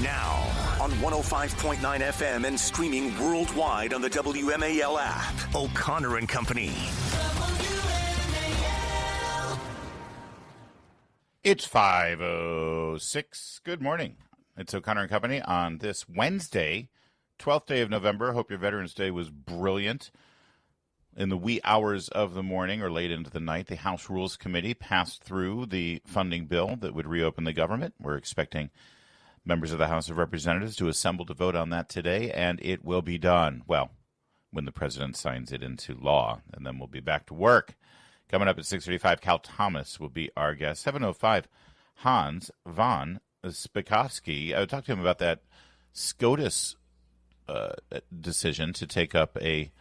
Now, on 105.9 FM and streaming worldwide on the WMAL app, O'Connor and Company. It's 5:06. Good morning. It's O'Connor and Company on this Wednesday, 12th day of November. Hope your Veterans Day was brilliant. In the wee hours of the morning or late into the night, the House Rules Committee passed through the funding bill that would reopen the government. We're expecting members of the House of Representatives to assemble to vote on that today, and it will be done, well, when the president signs it into law, and then we'll be back to work. Coming up at 6:35, Cal Thomas will be our guest. 7:05, Hans von Spakovsky. I talked to him about that SCOTUS decision to take up a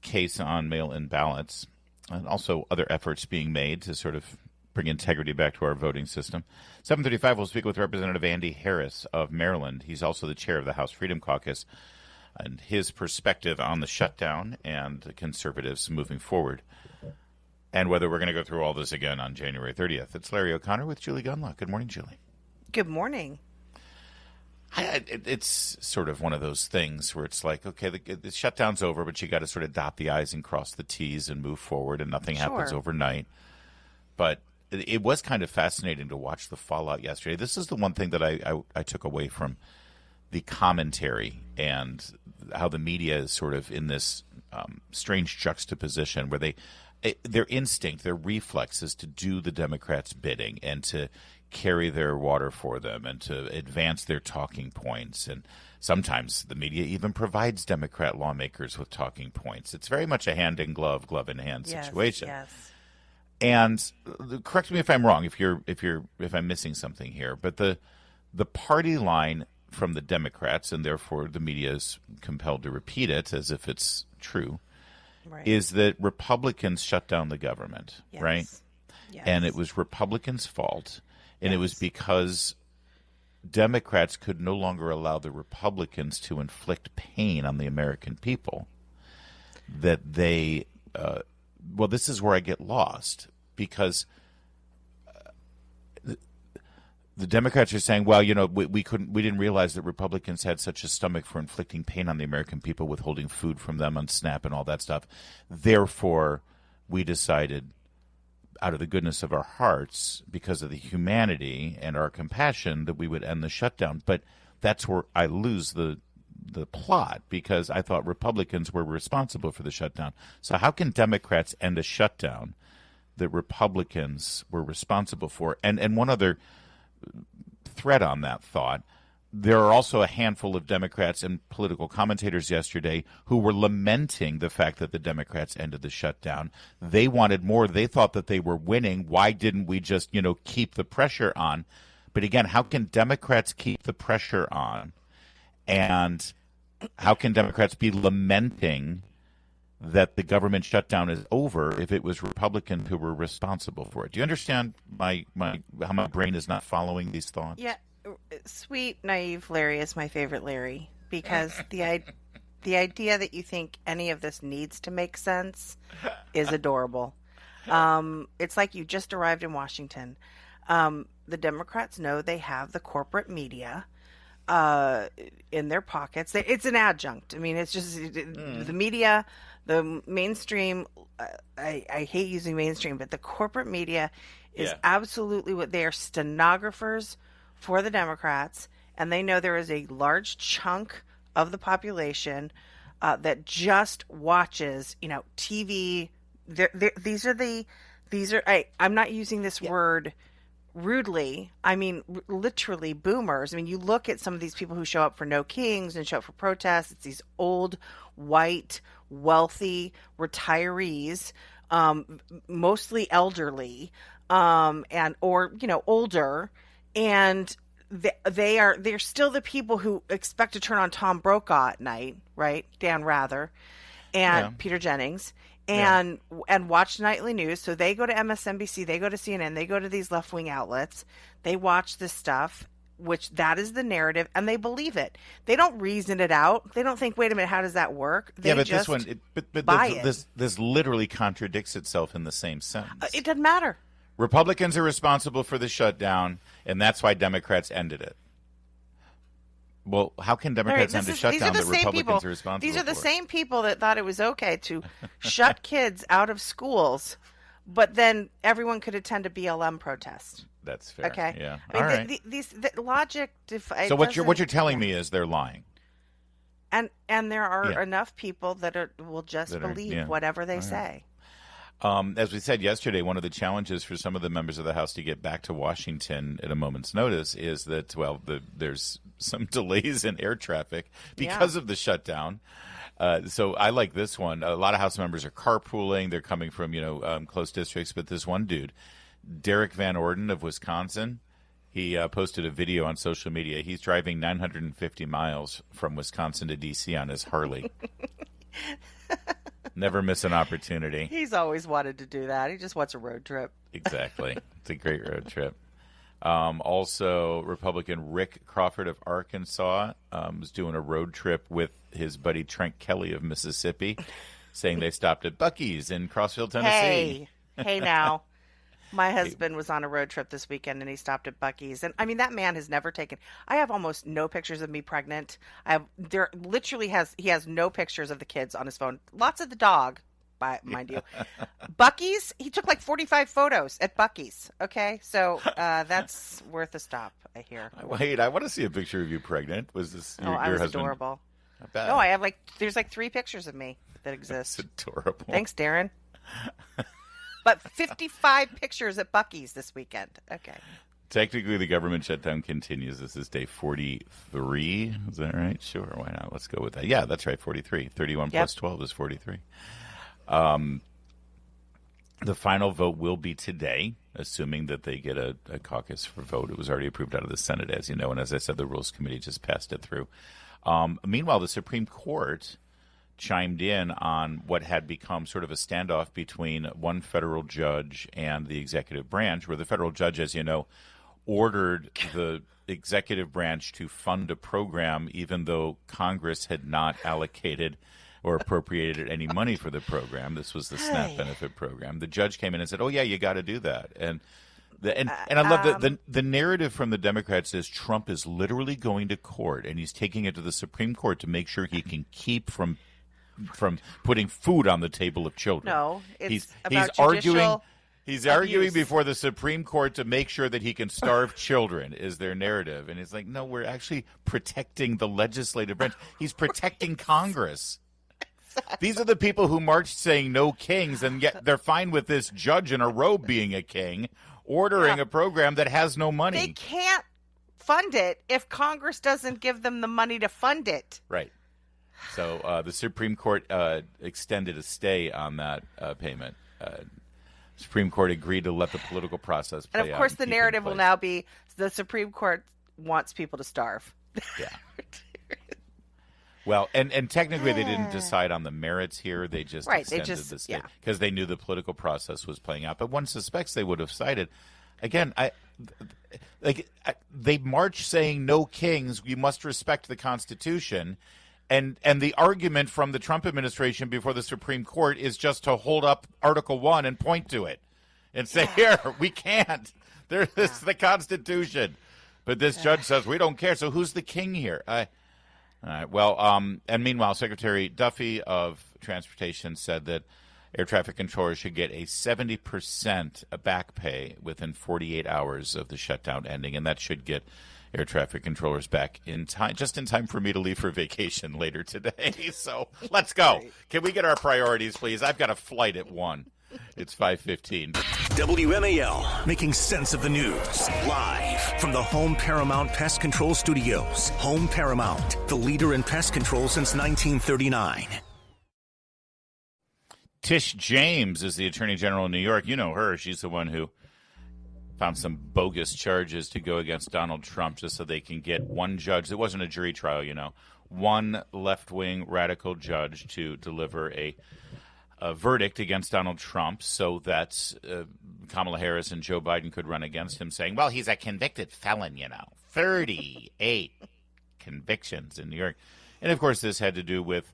case on mail-in ballots, and also other efforts being made to sort of bring integrity back to our voting system. 7:35, we'll speak with Representative Andy Harris of Maryland. He's also the chair of the House Freedom Caucus, and his perspective on the shutdown and the conservatives moving forward, and whether we're going to go through all this again on January 30th. It's Larry O'Connor with Julie Gunlock. Good morning, Julie. Good morning. It's sort of one of those things where it's like, okay, the shutdown's over, but you got to sort of dot the I's and cross the T's and move forward, and nothing happens overnight. But it was kind of fascinating to watch the fallout yesterday. This is the one thing that I took away from the commentary and how the media is sort of in this strange juxtaposition where their instinct, their reflex is to do the Democrats' bidding and to carry their water for them and to advance their talking points. And sometimes the media even provides Democrat lawmakers with talking points. It's very much a hand-in-glove, glove-in-hand situation. Yes. And correct me if I'm wrong, if I'm missing something here, but the party line from the Democrats, and therefore the media is compelled to repeat it as if it's true, right, is that Republicans shut down the government, yes, right? Yes. And it was Republicans' fault, and it was because Democrats could no longer allow the Republicans to inflict pain on the American people that they well, this is where I get lost, because the Democrats are saying, well, you know, we didn't realize that Republicans had such a stomach for inflicting pain on the American people, withholding food from them on SNAP and all that stuff. Therefore, we decided, out of the goodness of our hearts, because of the humanity and our compassion, that we would end the shutdown. But that's where I lose the plot, because I thought Republicans were responsible for the shutdown. So how can Democrats end a shutdown that Republicans were responsible for? And one other thread on that thought, there are also a handful of Democrats and political commentators yesterday who were lamenting the fact that the Democrats ended the shutdown. They wanted more. They thought that they were winning. Why didn't we just, keep the pressure on? But again, how can Democrats keep the pressure on? And how can Democrats be lamenting that the government shutdown is over if it was Republicans who were responsible for it? Do you understand how my brain is not following these thoughts? Yeah, sweet, naive Larry is my favorite Larry, because the idea that you think any of this needs to make sense is adorable. It's like you just arrived in Washington. The Democrats know they have the corporate media in their pockets. It's an adjunct. I mean, it's just the media, the mainstream. I hate using mainstream, but the corporate media is absolutely what they are, stenographers for the Democrats, and they know there is a large chunk of the population that just watches, TV. I'm not using this word rudely. I mean, literally boomers. I mean, you look at some of these people who show up for No Kings and show up for protests. It's these old, white, wealthy retirees, mostly elderly, or older, and they're still the people who expect to turn on Tom Brokaw at night, right? Dan Rather and Peter Jennings. And watch nightly news. So they go to MSNBC, they go to CNN, they go to these left-wing outlets. They watch this stuff, which that is the narrative, and they believe it. They don't reason it out. They don't think, wait a minute, how does that work? They just buy it. This literally contradicts itself in the same sentence. It doesn't matter. Republicans are responsible for the shutdown, and that's why Democrats ended it. Well, how can Democrats end a shutdown that Republicans are responsible These are the for? same people that thought it was okay to shut kids out of schools, but then everyone could attend a BLM protest. That's fair. Okay. Yeah. I mean, All right. The logic. So what you're telling me is they're lying. And there are enough people that will just believe whatever they say. As we said yesterday, one of the challenges for some of the members of the House to get back to Washington at a moment's notice is that, there's some delays in air traffic because of the shutdown. So I like this one. A lot of House members are carpooling. They're coming from, close districts. But this one dude, Derek Van Orden of Wisconsin, he posted a video on social media. He's driving 950 miles from Wisconsin to D.C. on his Harley. Never miss an opportunity. He's always wanted to do that. He just wants a road trip. Exactly. It's a great road trip. Also, Republican Rick Crawford of Arkansas was doing a road trip with his buddy Trent Kelly of Mississippi, saying they stopped at Buc-ee's in Crossville, Tennessee. Hey now. My husband was on a road trip this weekend, and he stopped at Buc-ee's. And, I mean, that man has never taken – I have almost no pictures of me pregnant. He has no pictures of the kids on his phone. Lots of the dog, mind you. Buc-ee's, he took like 45 photos at Buc-ee's, okay? So that's worth a stop, I hear. Wait, I want to see a picture of you pregnant. Was this your I was husband? Adorable. I bet. No, I have there's 3 pictures of me that exist. That's adorable. Thanks, Darren. But 55 pictures at Buc-ee's this weekend. Okay. Technically, the government shutdown continues. This is day 43. Is that right? Sure. Why not? Let's go with that. Yeah, that's right. 43. 31 plus 12 is 43. The final vote will be today, assuming that they get a caucus for vote. It was already approved out of the Senate, as you know. And as I said, the Rules Committee just passed it through. Meanwhile, the Supreme Court chimed in on what had become sort of a standoff between one federal judge and the executive branch, where the federal judge, as you know, ordered the executive branch to fund a program even though Congress had not allocated or appropriated any money for the program. This was the SNAP benefit program. The judge came in and said, oh, yeah, you got to do that. And I love the narrative from the Democrats is Trump is literally going to court, and he's taking it to the Supreme Court to make sure he can keep from putting food on the table of children. No, he's arguing abuse. before the Supreme Court to make sure that he can starve children is their narrative. And it's like, no, we're actually protecting the legislative branch. He's protecting Congress. Exactly. These are the people who marched saying no kings, and yet they're fine with this judge in a robe being a king, ordering a program that has no money. They can't fund it if Congress doesn't give them the money to fund it. Right. So the Supreme Court extended a stay on that payment. Supreme Court agreed to let the political process play out. And of course, the narrative will now be the Supreme Court wants people to starve. Yeah. Well, and technically they didn't decide on the merits here. They just extended the stay because they knew the political process was playing out. But one suspects they would have cited. Again, they march saying no kings. You must respect the Constitution. And the argument from the Trump administration before the Supreme Court is just to hold up Article 1 and point to it and say, here, we can't. This is the Constitution. But this judge says, we don't care. So who's the king here? All right. Well, and meanwhile, Secretary Duffy of Transportation said that air traffic controllers should get a 70% back pay within 48 hours of the shutdown ending, and that should get air traffic controllers back in time, just in time for me to leave for vacation later today. So let's go. Can we get our priorities, please? I've got a flight at 1. It's 5:15. WMAL, making sense of the news. Live from the Home Paramount Pest Control Studios. Home Paramount, the leader in pest control since 1939. Tish James is the Attorney General of New York. You know her. She's the one who found some bogus charges to go against Donald Trump just so they can get one judge. It wasn't a jury trial, you know. One left-wing radical judge to deliver a verdict against Donald Trump so that Kamala Harris and Joe Biden could run against him, saying, well, he's a convicted felon, you know. 38 convictions in New York. And, of course, this had to do with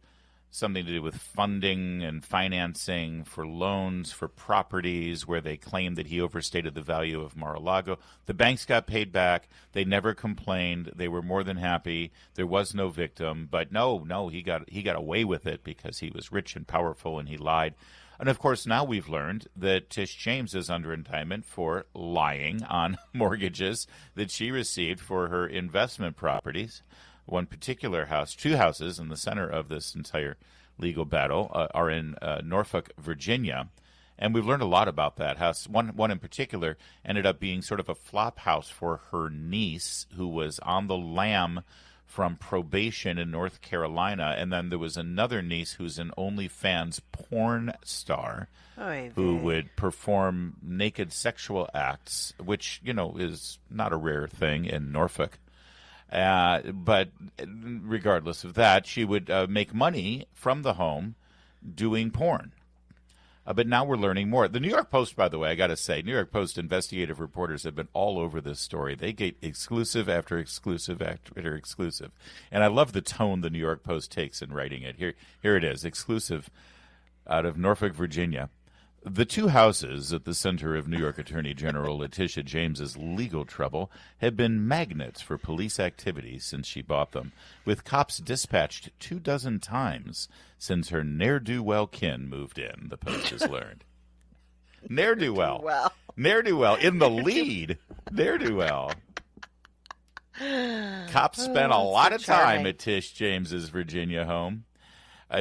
something to do with funding and financing for loans for properties where they claimed that he overstated the value of Mar-a-Lago. The banks got paid back. They never complained. They were more than happy. There was no victim. But no, he got away with it because he was rich and powerful and he lied. And, of course, now we've learned that Tish James is under indictment for lying on mortgages that she received for her investment properties. One particular house, two houses in the center of this entire legal battle are in Norfolk, Virginia. And we've learned a lot about that house. One in particular ended up being sort of a flop house for her niece who was on the lam from probation in North Carolina. And then there was another niece who's an OnlyFans porn star who would perform naked sexual acts, which, is not a rare thing in Norfolk. But regardless of that, she would make money from the home doing porn. But now we're learning more. The New York Post, by the way, I got to say, New York Post investigative reporters have been all over this story. They get exclusive after exclusive after exclusive. And I love the tone the New York Post takes in writing it. Here it is, exclusive out of Norfolk, Virginia. The two houses at the center of New York Attorney General Letitia James's legal trouble have been magnets for police activity since she bought them, with cops dispatched 24 times since her ne'er-do-well kin moved in, the Post has learned. Ne'er-do-well. Ne'er-do-well in the lead. Ne'er-do-well. Cops spent a lot of time at Tish James's Virginia home.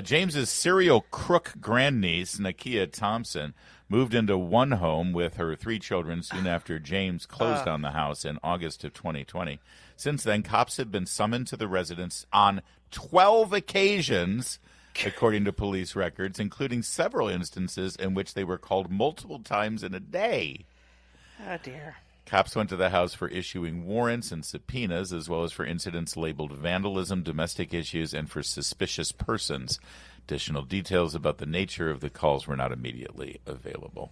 James's serial crook grandniece, Nakia Thompson, moved into one home with her three children soon after James closed on the house in August of 2020. Since then, cops have been summoned to the residence on 12 occasions, according to police records, including several instances in which they were called multiple times in a day. Oh, dear. Cops went to the house for issuing warrants and subpoenas, as well as for incidents labeled vandalism, domestic issues, and for suspicious persons. Additional details about the nature of the calls were not immediately available.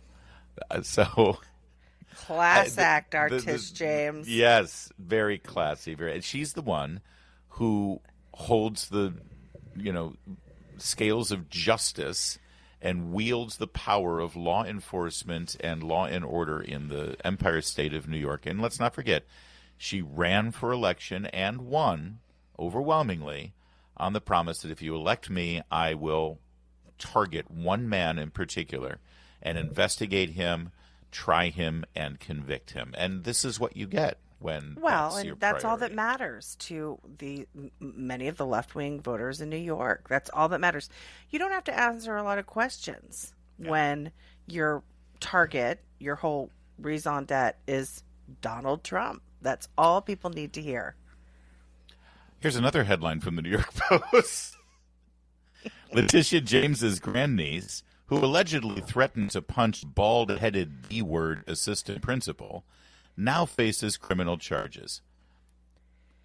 Class act, Tish James. Yes, very classy. She's the one who holds the, scales of justice and wields the power of law enforcement and law and order in the Empire State of New York. And let's not forget, she ran for election and won overwhelmingly on the promise that if you elect me, I will target one man in particular and investigate him, try him, and convict him. And this is what you get when that's all that matters to many of the left-wing voters in New York. That's all that matters. You don't have to answer a lot of questions when your target, your whole raison d'etre is Donald Trump. That's all people need to hear. Here's another headline from the New York Post. Letitia James's grandniece, who allegedly threatened to punch bald-headed B-word assistant principal, now faces criminal charges.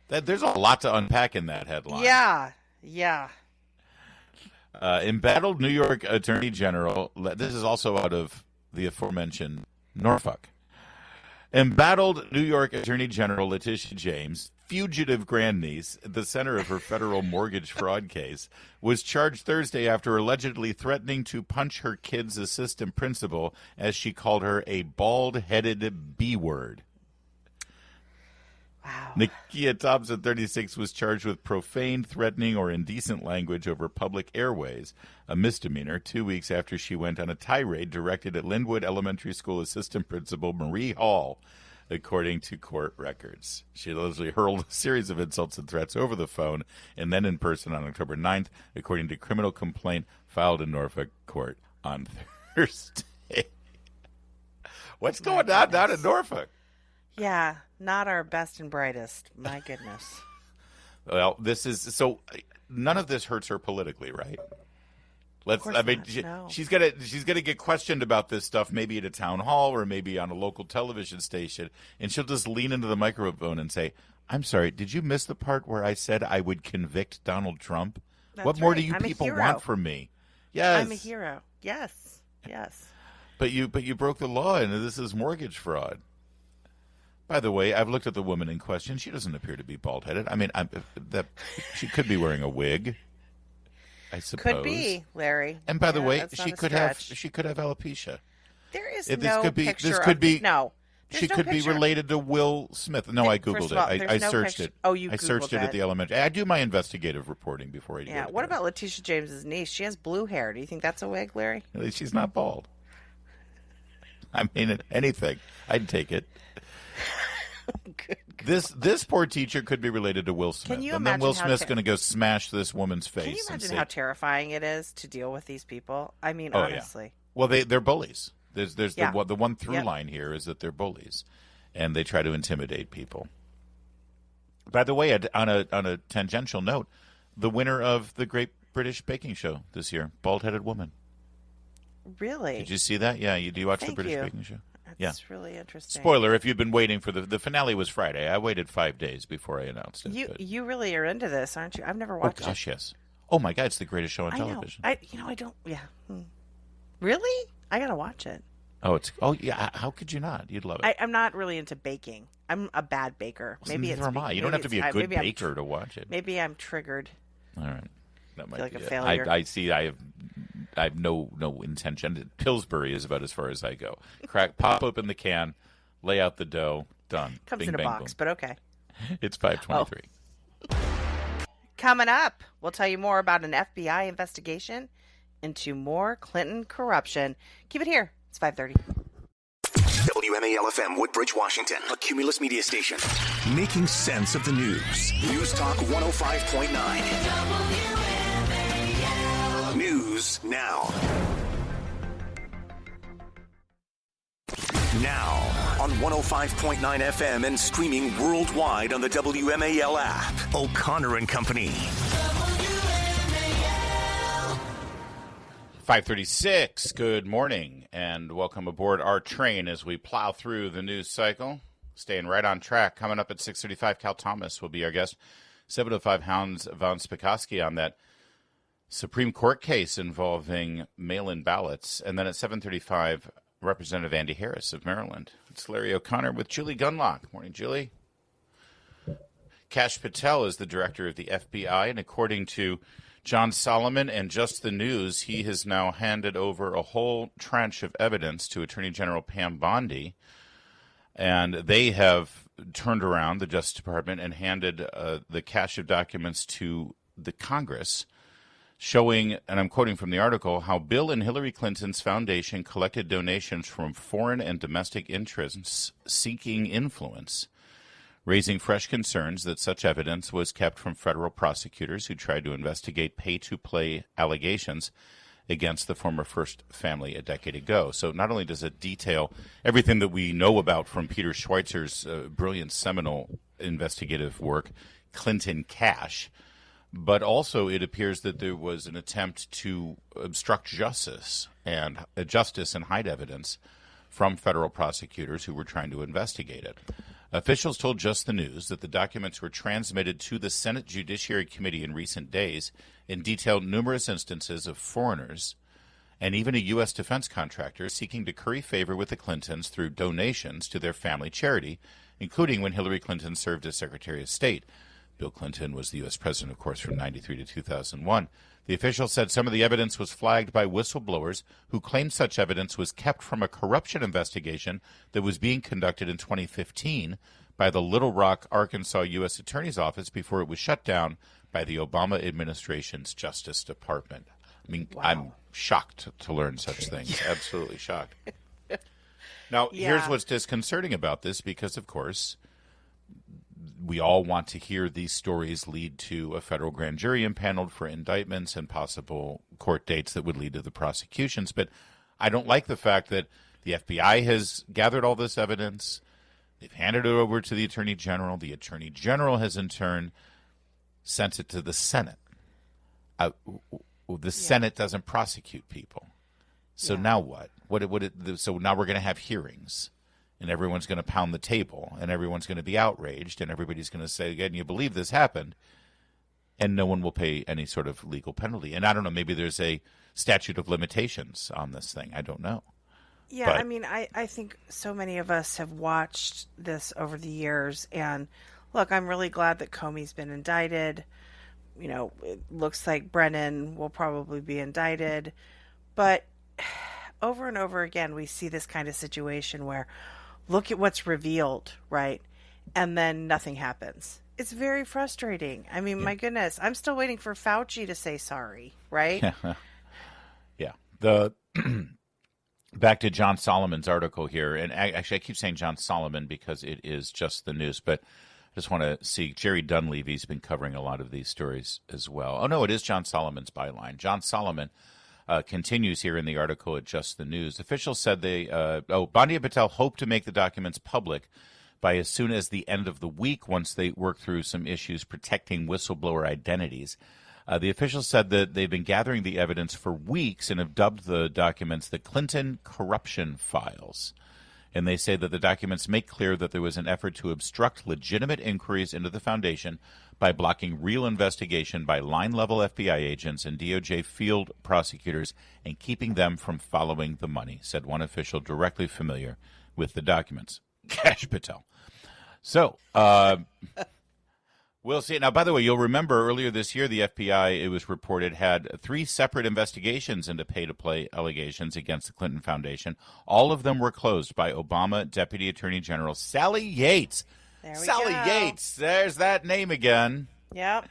There's a lot to unpack in that headline. Yeah. Embattled New York Attorney General, this is also out of the aforementioned Norfolk. Embattled New York Attorney General Letitia James, fugitive grandniece at the center of her federal mortgage fraud case, was charged Thursday after allegedly threatening to punch her kid's assistant principal as she called her a bald-headed B-word. Wow. Nakia Thompson, 36, was charged with profane, threatening, or indecent language over public airways, a misdemeanor, 2 weeks after she went on a tirade directed at Linwood Elementary School assistant principal Marie Hall, according to court records. She allegedly hurled a series of insults and threats over the phone and then in person on October 9th, according to a criminal complaint filed in Norfolk court on Thursday. What's going on down in Norfolk? Yeah, not our best and brightest. My goodness. Well, none of this hurts her politically, right? She's gonna get questioned about this stuff, maybe at a town hall or maybe on a local television station, and she'll just lean into the microphone and say, "I'm sorry, did you miss the part where I said I would convict Donald Trump? What more do you people want from me?" Yes, I'm a hero. Yes. But you broke the law, and this is mortgage fraud. By the way, I've looked at the woman in question. She doesn't appear to be bald-headed. I mean, she could be wearing a wig. I suppose. Could be, Larry. And by the way, that's not she a could have stretch. alopecia. There is This no could be. picture This could of be. no. There's She no could be picture. related to Will Smith. No, I First googled of all, it. I there's no searched picture. it. Oh, you I searched Googled it at the elementary. I do my investigative reporting before I do. Yeah. it. What about Letitia James's niece? She has blue hair. Do you think that's a wig, Larry? At least she's not bald. I mean, anything. I'd take it. Good. This poor teacher could be related to Will Smith. Can you and then imagine Will how Smith's going to go smash this woman's face. Can you and imagine say, how terrifying it is to deal with these people? I mean, Oh, honestly. Yeah. Well, they're bullies. There's Yeah. the one through Yep. line here is that they're bullies, and they try to intimidate people. By the way, on a tangential note, the winner of the Great British Baking Show this year, bald-headed woman. Really? Did you see that? Yeah, do you watch Thank the British you. Baking Show? That's really interesting. Spoiler: if you've been waiting for the finale was Friday. I waited 5 days before I announced it. You really are into this, aren't you? I've never Oh watched gosh, it. yes. Oh my God, it's the greatest show on I know. television. I don't. Yeah. Really? I gotta watch it. Oh yeah. How could you not? You'd love it. I'm not really into baking. I'm a bad baker. Maybe Neither it's am I. You don't maybe have to be it's- a good maybe I'm baker to watch it. Maybe I'm triggered. All right, that might like be a it. failure. I see. I have no intention. Pillsbury is about as far as I go. Pop open the can, lay out the dough, done. Comes Bing, in a bang, box, boom. but okay. It's 5:23. Coming up, we'll tell you more about an FBI investigation into more Clinton corruption. Keep it here. It's 5:30. WMAL FM, Woodbridge, Washington, a Cumulus media station. Making sense of the news. News Talk 105.9. News now. Now on 105.9 FM and streaming worldwide on the WMAL app. O'Connor and Company. 5:36. Good morning and welcome aboard our train as we plow through the news cycle. Staying right on track. Coming up at 6:35, Cal Thomas will be our guest. 7:05, Hans von Spakovsky on that Supreme Court case involving mail-in ballots. And then at 7:35, Representative Andy Harris of Maryland. It's Larry O'Connor with Julie Gunlock. Morning, Julie. Kash Patel is the director of the FBI, and according to John Solomon and Just the News, he has now handed over a whole tranche of evidence to Attorney General Pam Bondi, and they have turned around, the Justice Department, and handed the cache of documents to the Congress, showing, and I'm quoting from the article, how Bill and Hillary Clinton's foundation collected donations from foreign and domestic interests seeking influence, raising fresh concerns that such evidence was kept from federal prosecutors who tried to investigate pay-to-play allegations against the former First Family a decade ago. So not only does it detail everything that we know about from Peter Schweizer's brilliant seminal investigative work, Clinton Cash, but also it appears that there was an attempt to obstruct justice and hide evidence from federal prosecutors who were trying to investigate it. Officials told Just the News that the documents were transmitted to the Senate Judiciary Committee in recent days and detailed numerous instances of foreigners and even a U.S. defense contractor seeking to curry favor with the Clintons through donations to their family charity, including when Hillary Clinton served as Secretary of State. Bill Clinton was the U.S. president, of course, from 1993 to 2001. The official said some of the evidence was flagged by whistleblowers who claimed such evidence was kept from a corruption investigation that was being conducted in 2015 by the Little Rock, Arkansas U.S. Attorney's Office before it was shut down by the Obama administration's Justice Department. I mean, Wow. I'm shocked to learn such things. Absolutely shocked. Now, here's what's disconcerting about this because, of course, we all want to hear these stories lead to a federal grand jury impaneled for indictments and possible court dates that would lead to the prosecutions. But I don't like the fact that the FBI has gathered all this evidence. They've handed it over to the Attorney General. The Attorney General has, in turn, sent it to the Senate. The Senate doesn't prosecute people. So now what? So now we're going to have hearings. And everyone's going to pound the table, and everyone's going to be outraged, and everybody's going to say, again, you believe this happened, and no one will pay any sort of legal penalty. And I don't know, maybe there's a statute of limitations on this thing. I don't know. Yeah, But- I mean, I think so many of us have watched this over the years, and look, I'm really glad that Comey's been indicted. it looks like Brennan will probably be indicted. But over and over again, we see this kind of situation where look at what's revealed, right? And then nothing happens. It's very frustrating. I mean, my goodness, I'm still waiting for Fauci to say sorry, right? Yeah. The back to John Solomon's article here, and actually I keep saying John Solomon because it is just the news, but I just want to see Jerry Dunleavy's been covering a lot of these stories as well. Oh, no, it is John Solomon's byline. John Solomon continues here in the article at Just the News. Officials said Bondi and Patel hope to make the documents public by as soon as the end of the week once they work through some issues protecting whistleblower identities. The officials said that they've been gathering the evidence for weeks and have dubbed the documents the Clinton corruption files. And they say that the documents make clear that there was an effort to obstruct legitimate inquiries into the foundation by blocking real investigation by line-level FBI agents and DOJ field prosecutors and keeping them from following the money, said one official directly familiar with the documents. Kash Patel. So, we'll see. Now, by the way, you'll remember earlier this year, the FBI, it was reported, had 3 separate investigations into pay-to-play allegations against the Clinton Foundation. All of them were closed by Obama Deputy Attorney General Sally Yates. Sally Yates, there's that name again. Yep.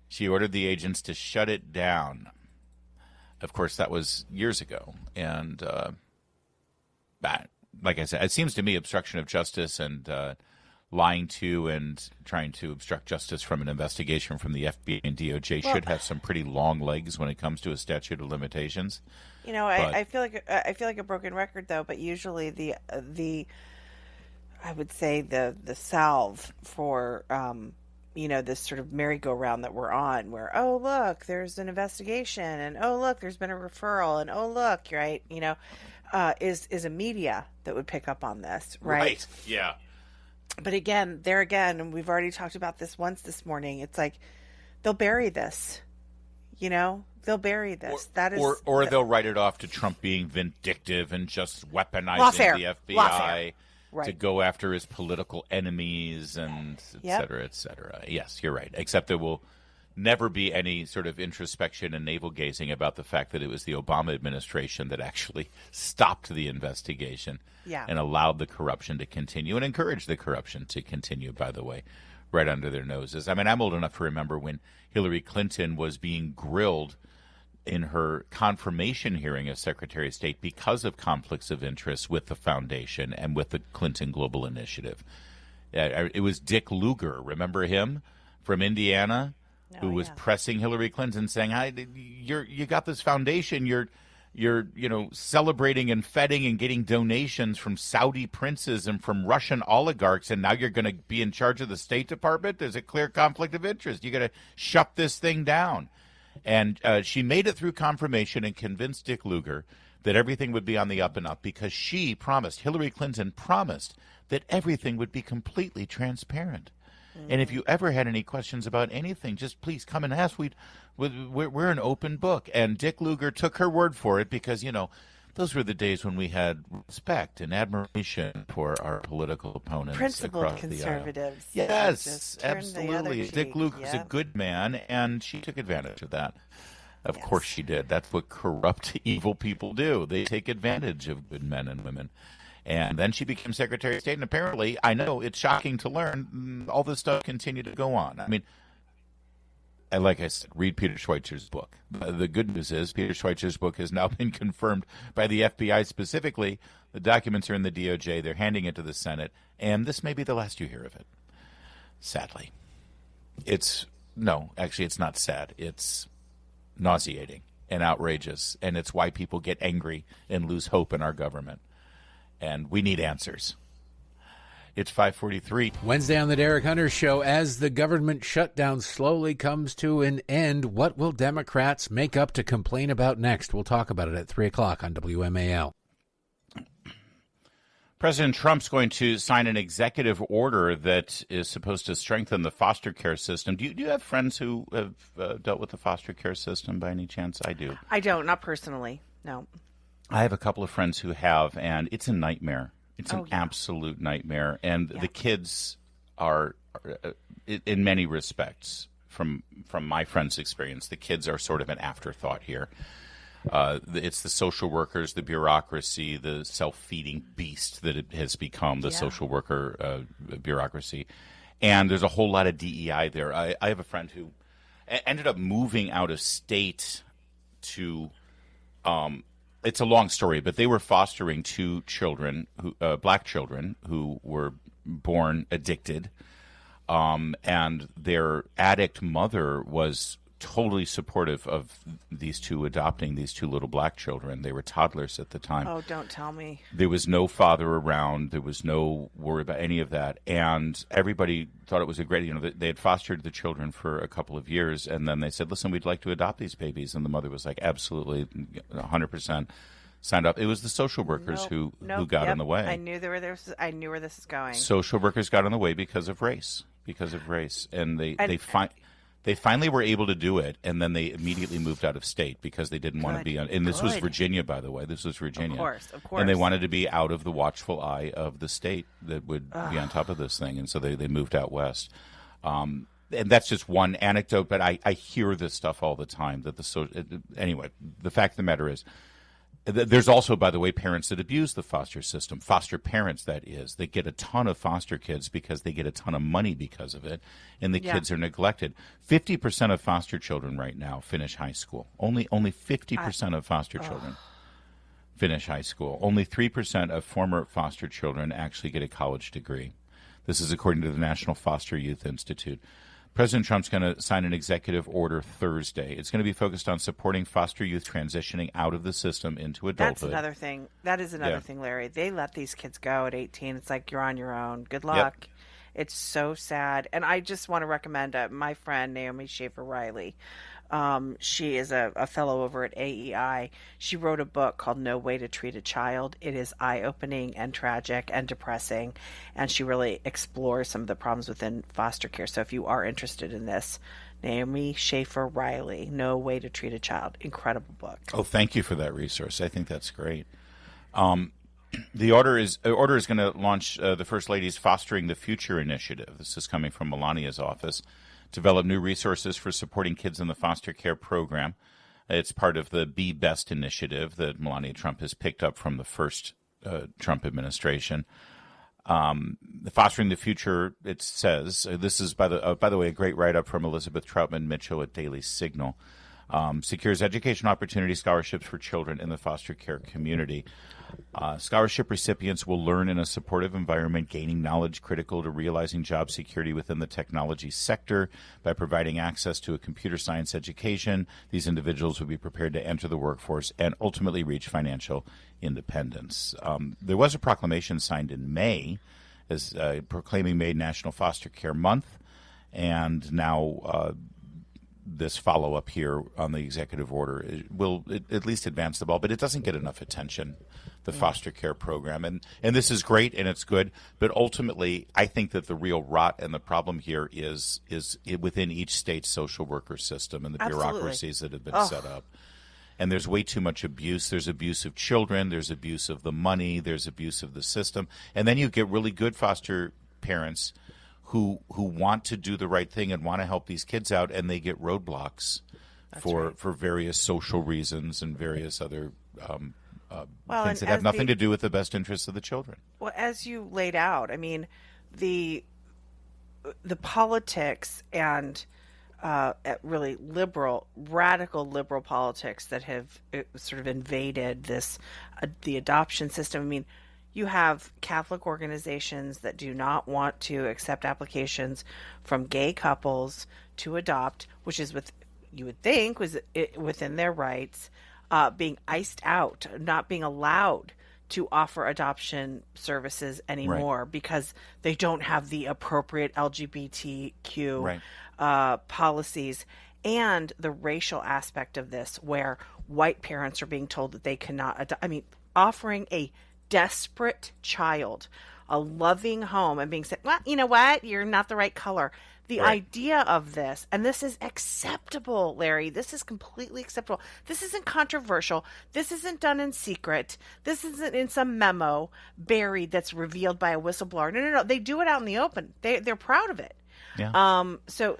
She ordered the agents to shut it down. Of course, that was years ago. And, like I said, it seems to me obstruction of justice and lying to and trying to obstruct justice from an investigation from the FBI and DOJ should have some pretty long legs when it comes to a statute of limitations. I feel like a broken record though, but usually the I would say the salve for this sort of merry-go-round that we're on, where oh look, there's an investigation, and oh look, there's been a referral, and oh look, right, is a media that would pick up on this, right? Yeah. But again, and we've already talked about this once this morning. It's like they'll bury this, they'll bury this. Or they'll write it off to Trump being vindictive and just weaponizing the FBI to go after his political enemies and et cetera, et cetera. Yes, you're right. Except there will never be any sort of introspection and navel-gazing about the fact that it was the Obama administration that actually stopped the investigation and allowed the corruption to continue and encouraged the corruption to continue, by the way, right under their noses. I mean, I'm old enough to remember when Hillary Clinton was being grilled in her confirmation hearing as Secretary of State because of conflicts of interest with the foundation and with the Clinton Global Initiative. It was Dick Lugar, remember him, from Indiana? Who was pressing Hillary Clinton, saying, "You got this foundation. You're celebrating and feting and getting donations from Saudi princes and from Russian oligarchs, and now you're going to be in charge of the State Department. There's a clear conflict of interest. You got to shut this thing down." And she made it through confirmation and convinced Dick Lugar that everything would be on the up and up because Hillary Clinton promised that everything would be completely transparent. And if you ever had any questions about anything, just please come and ask. We're an open book. And Dick Lugar took her word for it because, those were the days when we had respect and admiration for our political opponents. Principled conservatives. Yes, absolutely. Dick Lugar was a good man, and she took advantage of that. Of course she did. That's what corrupt, evil people do. They take advantage of good men and women. And then she became Secretary of State, and apparently, I know it's shocking to learn, all this stuff continued to go on. I mean, and like I said, read Peter Schweitzer's book. The good news is Peter Schweitzer's book has now been confirmed by the FBI specifically. The documents are in the DOJ. They're handing it to the Senate, and this may be the last you hear of it, sadly. It's not sad. It's nauseating and outrageous, and it's why people get angry and lose hope in our government. And we need answers. It's 5:43. Wednesday on the Derek Hunter Show, as the government shutdown slowly comes to an end, what will Democrats make up to complain about next? We'll talk about it at 3 o'clock on WMAL. President Trump's going to sign an executive order that is supposed to strengthen the foster care system. Do you have friends who have dealt with the foster care system by any chance? I do. I don't, not personally, no. I have a couple of friends who have, and it's a nightmare. It's an absolute nightmare. And the kids are, in many respects, from my friend's experience, the kids are sort of an afterthought here. It's the social workers, the bureaucracy, the self-feeding beast that it has become, the social worker bureaucracy. And there's a whole lot of DEI there. I have a friend who ended up moving out of state to it's a long story, but they were fostering two children, black children, who were born addicted. And their addict mother was totally supportive of these two adopting these two little black children. They were toddlers at the time. Oh, don't tell me. There was no father around. There was no worry about any of that. And everybody thought it was a great, they had fostered the children for a couple of years. And then they said, listen, we'd like to adopt these babies. And the mother was like, absolutely, 100% signed up. It was the social workers who got in the way. I knew where this is going. Social workers got in the way because of race. And they finally were able to do it, and then they immediately moved out of state because they didn't want to be on. And this was Virginia, by the way. This was Virginia. Of course. And they wanted to be out of the watchful eye of the state that would be on top of this thing, and so they moved out west. And that's just one anecdote, but I hear this stuff all the time. Anyway, the fact of the matter is, there's also, by the way, parents that abuse the foster system, foster parents, that is. They get a ton of foster kids because they get a ton of money because of it, and the kids are neglected. 50% of foster children right now finish high school. Only 50% of foster children finish high school. Only 3% of former foster children actually get a college degree. This is according to the National Foster Youth Institute. President Trump's going to sign an executive order Thursday. It's going to be focused on supporting foster youth transitioning out of the system into adulthood. That's another thing. That is another thing, Larry. They let these kids go at 18. It's like, you're on your own. Good luck. Yep. It's so sad. And I just want to recommend my friend, Naomi Schaefer Riley. She is a fellow over at AEI. She wrote a book called No Way to Treat a Child. It is eye-opening and tragic and depressing, and she really explores some of the problems within foster care. So if you are interested in this, Naomi Schaefer Riley, No Way to Treat a Child. Incredible book. Oh, thank you for that resource. I think that's great. The order is going to launch the First Lady's Fostering the Future initiative. This is coming from Melania's office. Develop new resources for supporting kids in the foster care program. It's part of the Be Best initiative that Melania Trump has picked up from the first Trump administration. The Fostering the Future, it says, this is, by the way, a great write-up from Elizabeth Troutman-Mitchell at Daily Signal, secures education opportunity scholarships for children in the foster care community. Scholarship recipients will learn in a supportive environment, gaining knowledge critical to realizing job security within the technology sector. By providing access to a computer science education, these individuals will be prepared to enter the workforce and ultimately reach financial independence. There was a proclamation signed in May as proclaiming May National Foster Care Month, and now this follow-up here on the executive order will at least advance the ball, but it doesn't get enough attention, the foster care program. And this is great and it's good, but ultimately I think that the real rot and the problem here is within each state's social worker system and the bureaucracies that have been set up. And there's way too much abuse. There's abuse of children. There's abuse of the money. There's abuse of the system. And then you get really good foster parents who want to do the right thing and want to help these kids out, and they get roadblocks for various social reasons and various other things that have nothing to do with the best interests of the children. Well, as you laid out, I mean, the politics and really radical liberal politics that have sort of invaded this the adoption system. I mean, you have Catholic organizations that do not want to accept applications from gay couples to adopt, which is you would think was within their rights, being iced out, not being allowed to offer adoption services anymore because they don't have the appropriate LGBTQ policies. And the racial aspect of this, where white parents are being told that they cannot adopt. I mean, offering a desperate child a loving home and being said, well, you know what, you're not the right color. The idea of this, and this is acceptable, Larry. This is completely acceptable. This isn't controversial. This isn't done in secret. This isn't in some memo buried that's revealed by a whistleblower. No. They do it out in the open. They're proud of it. Yeah. So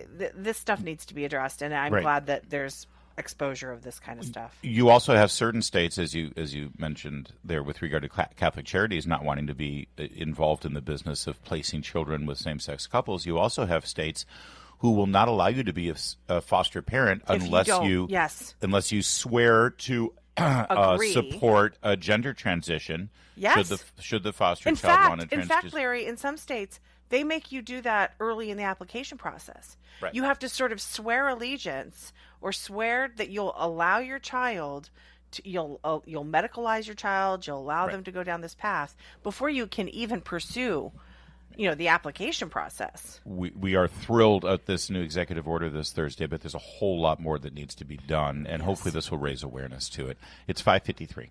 this stuff needs to be addressed, and I'm glad that there's exposure of this kind of stuff. You also have certain states, as you mentioned there, with regard to Catholic Charities not wanting to be involved in the business of placing children with same-sex couples. You also have states who will not allow you to be a foster parent unless you swear to support a gender transition. Yes. Should the foster child want to transition? In fact, Larry, in some states, they make you do that early in the application process. Right. You have to sort of swear allegiance or swear that you'll allow your child you'll medicalize your child, you'll allow them to go down this path before you can even pursue the application process. We are thrilled at this new executive order this Thursday, but there's a whole lot more that needs to be done, and hopefully this will raise awareness to it. It's 5:53.